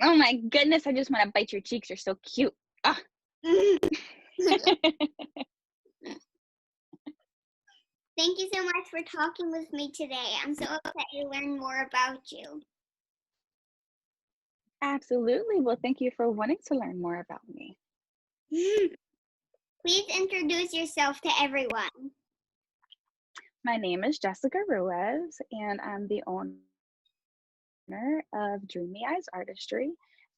Oh my goodness, I just want to bite your cheeks. You're so cute. Ah. Thank you so much for talking with me today. I'm so excited to learn more about you. Absolutely. Well, thank you for wanting to learn more about me. Please introduce yourself to everyone. My name is Jessica Ruiz, and I'm the owner of Dreamy Eyes Artistry,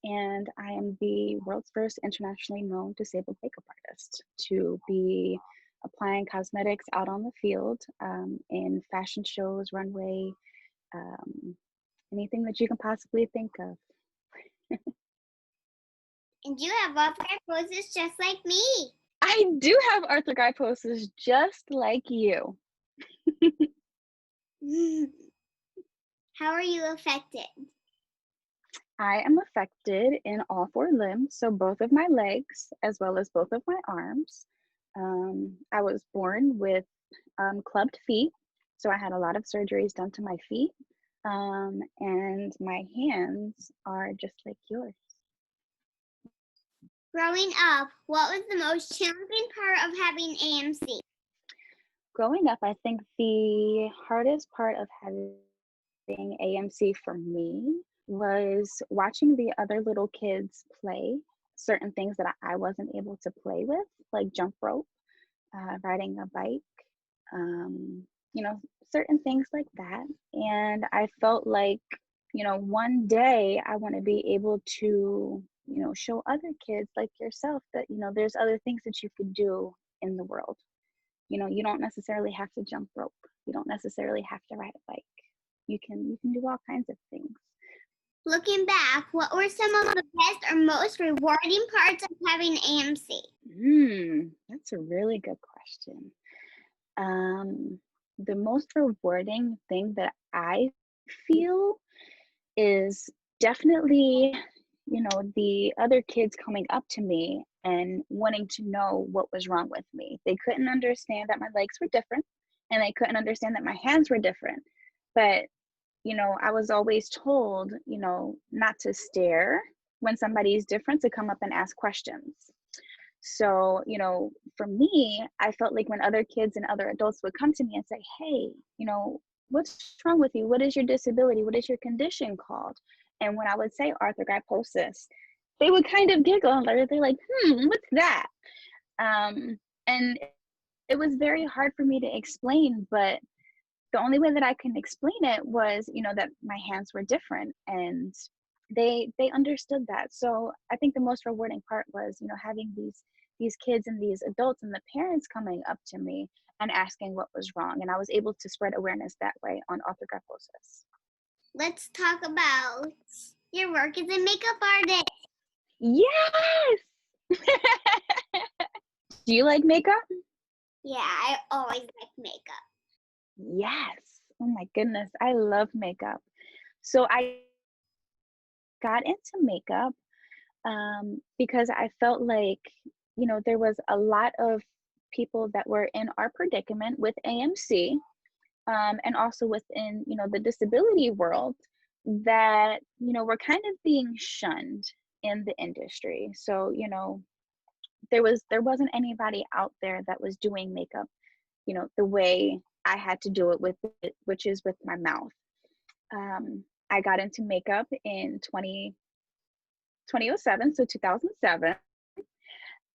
and I am the world's first internationally known disabled makeup artist to be applying cosmetics out on the field, in fashion shows, runway, anything that you can possibly think of. And you have arthritis just like me. I do have arthrogryposis just like you. How are you affected? I am affected in all 4 limbs, so both of my legs as well as both of my arms. I was born with clubbed feet, so I had a lot of surgeries done to my feet, and my hands are just like yours. Growing up, what was the most challenging part of having AMC? Growing up, I think the hardest part of having AMC for me was watching the other little kids play certain things that I wasn't able to play with, like jump rope, riding a bike, you know, certain things like that. And I felt like, one day I want to be able to, show other kids like yourself that, there's other things that you can do in the world. You don't necessarily have to jump rope. You don't necessarily have to ride a bike. You can do all kinds of things. Looking back, what were some of the best or most rewarding parts of having AMC? That's a really good question. The most rewarding thing that I feel is definitely, the other kids coming up to me and wanting to know what was wrong with me. They couldn't understand that my legs were different, and they couldn't understand that my hands were different. But, I was always told, not to stare when somebody is different, to come up and ask questions. So, for me, I felt like when other kids and other adults would come to me and say, hey, what's wrong with you? What is your disability? What is your condition called? And when I would say arthrogryposis, they would kind of giggle. They're like, what's that? And it was very hard for me to explain, but the only way that I can explain it was, that my hands were different, and they understood that. So I think the most rewarding part was, having these kids and these adults and the parents coming up to me and asking what was wrong, and I was able to spread awareness that way on arthrogryposis. Let's talk about your work as a makeup artist. Yes. Do you like makeup? Yeah, I always like makeup. Yes. Oh my goodness, I love makeup. So I got into makeup because I felt like, there was a lot of people that were in our predicament with AMC, and also within, the disability world, that, were kind of being shunned in the industry. So, there wasn't anybody out there that was doing makeup, the way I had to do it, which is with my mouth. I got into makeup in 2007, so 2007.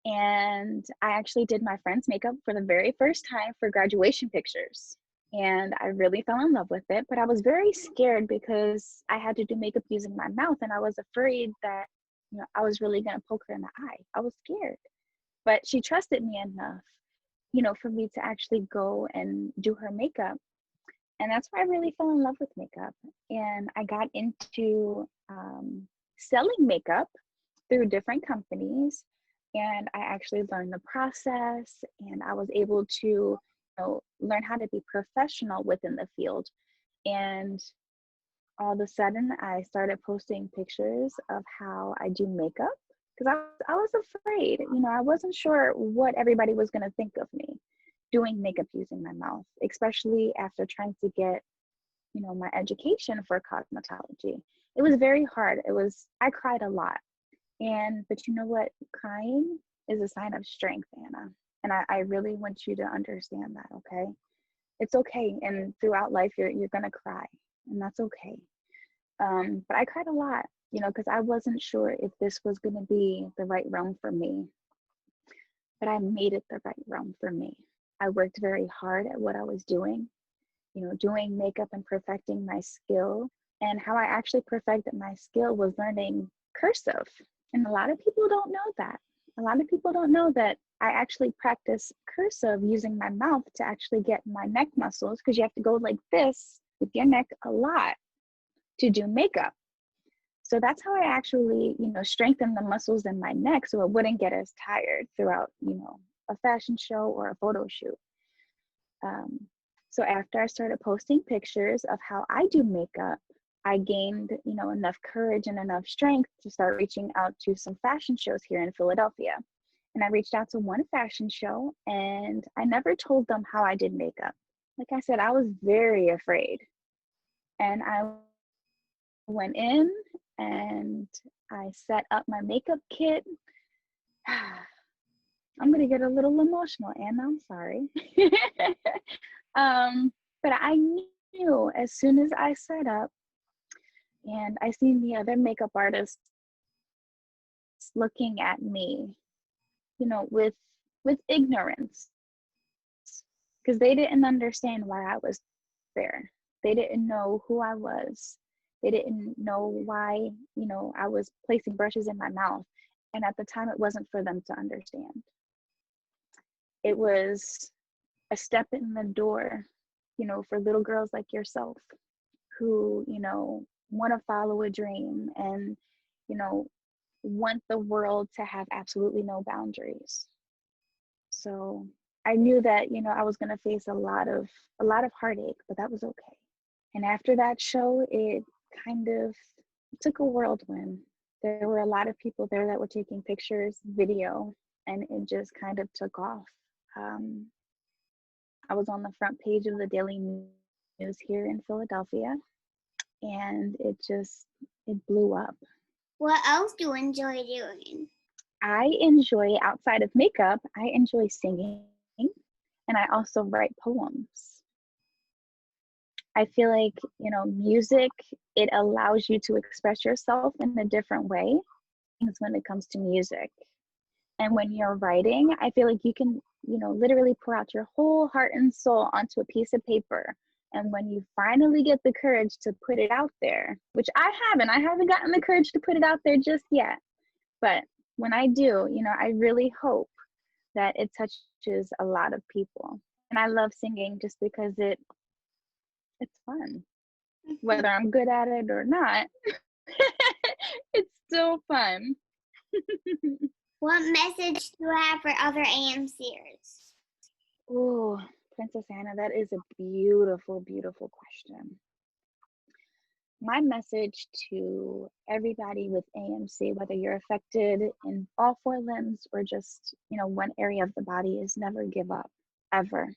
And I actually did my friend's makeup for the very first time for graduation pictures. And I really fell in love with it, but I was very scared because I had to do makeup using my mouth, and I was afraid that, I was really going to poke her in the eye. I was scared, but she trusted me enough, for me to actually go and do her makeup. And that's why I really fell in love with makeup. And I got into selling makeup through different companies. And I actually learned the process, and I was able to, learn how to be professional within the field. And all of a sudden, I started posting pictures of how I do makeup, because I was afraid. I wasn't sure what everybody was going to think of me doing makeup using my mouth, especially after trying to get, my education for cosmetology. it was very hard. I cried a lot. But you know what? Crying is a sign of strength, Anna. And I really want you to understand that, okay? It's okay. And throughout life, you're gonna cry, and that's okay. But I cried a lot, because I wasn't sure if this was gonna be the right realm for me. But I made it the right realm for me. I worked very hard at what I was doing, doing makeup and perfecting my skill. And how I actually perfected my skill was learning cursive. And a lot of people don't know that. A lot of people don't know that I actually practice cursive using my mouth to actually get my neck muscles, because you have to go like this with your neck a lot to do makeup. So that's how I actually, strengthen the muscles in my neck so it wouldn't get as tired throughout, a fashion show or a photo shoot. So after I started posting pictures of how I do makeup, I gained, enough courage and enough strength to start reaching out to some fashion shows here in Philadelphia. And I reached out to one fashion show, and I never told them how I did makeup. Like I said, I was very afraid. And I went in and I set up my makeup kit. I'm going to get a little emotional, Anna, I'm sorry. But I knew as soon as I set up, and I seen the other makeup artists looking at me, with ignorance, because they didn't understand why I was there. They didn't know who I was. They didn't know why, I was placing brushes in my mouth. And at the time, it wasn't for them to understand. It was a step in the door, for little girls like yourself who, want to follow a dream and, want the world to have absolutely no boundaries. So I knew that, I was going to face a lot of heartache, but that was okay. And after that show, it kind of took a whirlwind. There were a lot of people there that were taking pictures, video, and it just kind of took off. I was on the front page of the Daily News here in Philadelphia, and it blew up. What else do you enjoy doing? I enjoy, outside of makeup, I enjoy singing, and I also write poems. I feel like, music, it allows you to express yourself in a different way when it comes to music. And when you're writing, I feel like you can, literally pour out your whole heart and soul onto a piece of paper. And when you finally get the courage to put it out there, which I haven't gotten the courage to put it out there just yet. But when I do, I really hope that it touches a lot of people. And I love singing just because it's fun. Whether I'm good at it or not, it's still fun. What message do you have for other AMCers? Oh, Princess Ana, that is a beautiful, beautiful question. My message to everybody with AMC, whether you're affected in all four limbs or just, one area of the body, is never give up, ever.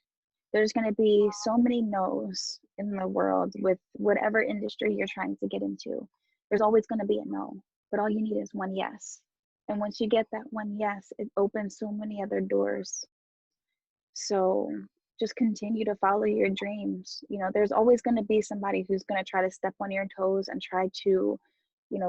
There's going to be so many no's in the world with whatever industry you're trying to get into. There's always going to be a no, but all you need is one yes. And once you get that one yes, it opens so many other doors. So just continue to follow your dreams. There's always going to be somebody who's going to try to step on your toes and try to,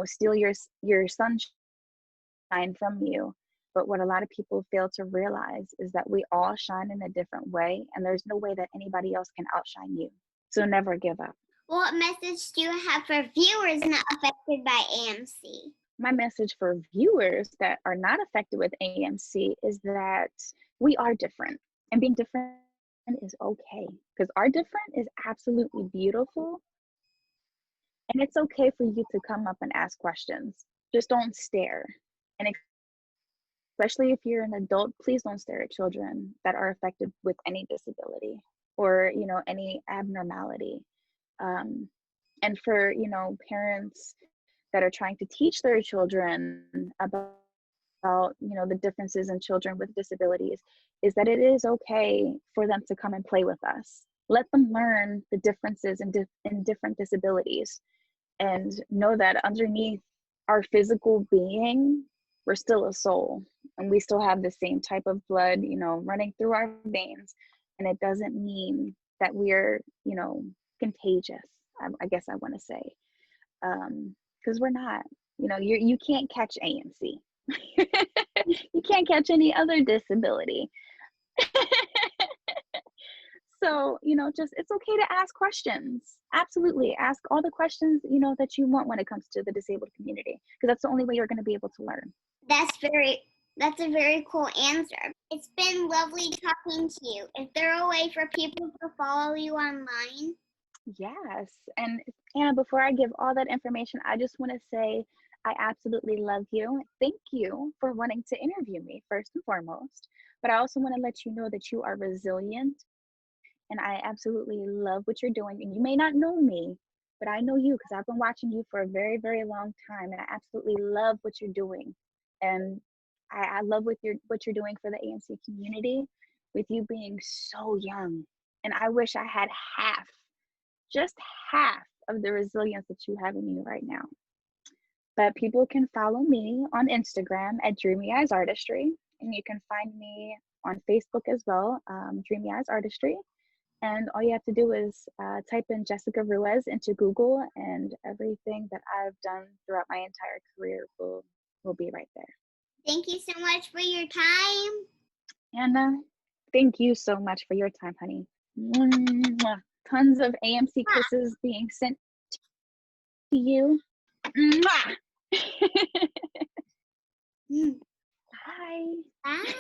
steal your sunshine from you. But what a lot of people fail to realize is that we all shine in a different way, and there's no way that anybody else can outshine you. So never give up. What message do you have for viewers not affected by AMC? My message for viewers that are not affected with AMC is that we are different, and being different is okay, because our different is absolutely beautiful. And it's okay for you to come up and ask questions. Just don't stare. And especially if you're an adult, please don't stare at children that are affected with any disability or, any abnormality. And for, parents that are trying to teach their children about, the differences in children with disabilities, is that it is okay for them to come and play with us. Let them learn the differences in different disabilities. and know that underneath our physical being, we're still a soul, and we still have the same type of blood, running through our veins. And it doesn't mean that we're, contagious. I guess I want to say, because we're not. You can't catch AMC. You can't catch any other disability. So, just, it's okay to ask questions. Absolutely. Ask all the questions, that you want when it comes to the disabled community, because that's the only way you're going to be able to learn. That's a very cool answer. It's been lovely talking to you. Is there a way for people to follow you online? Yes. And Anna, before I give all that information, I just want to say I absolutely love you. Thank you for wanting to interview me, first and foremost. But I also want to let you know that you are resilient. And I absolutely love what you're doing. And you may not know me, but I know you because I've been watching you for a very, very long time. And I absolutely love what you're doing. And I love what you're doing for the AMC community, with you being so young. And I wish I had just half of the resilience that you have in you right now. But people can follow me on Instagram at Dreamy Eyes Artistry. And you can find me on Facebook as well, Dreamy Eyes Artistry. And all you have to do is type in Jessica Ruiz into Google, and everything that I've done throughout my entire career will be right there. Thank you so much for your time. Anna, thank you so much for your time, honey. Mwah. Tons of AMC kisses being sent to you. Bye. Bye.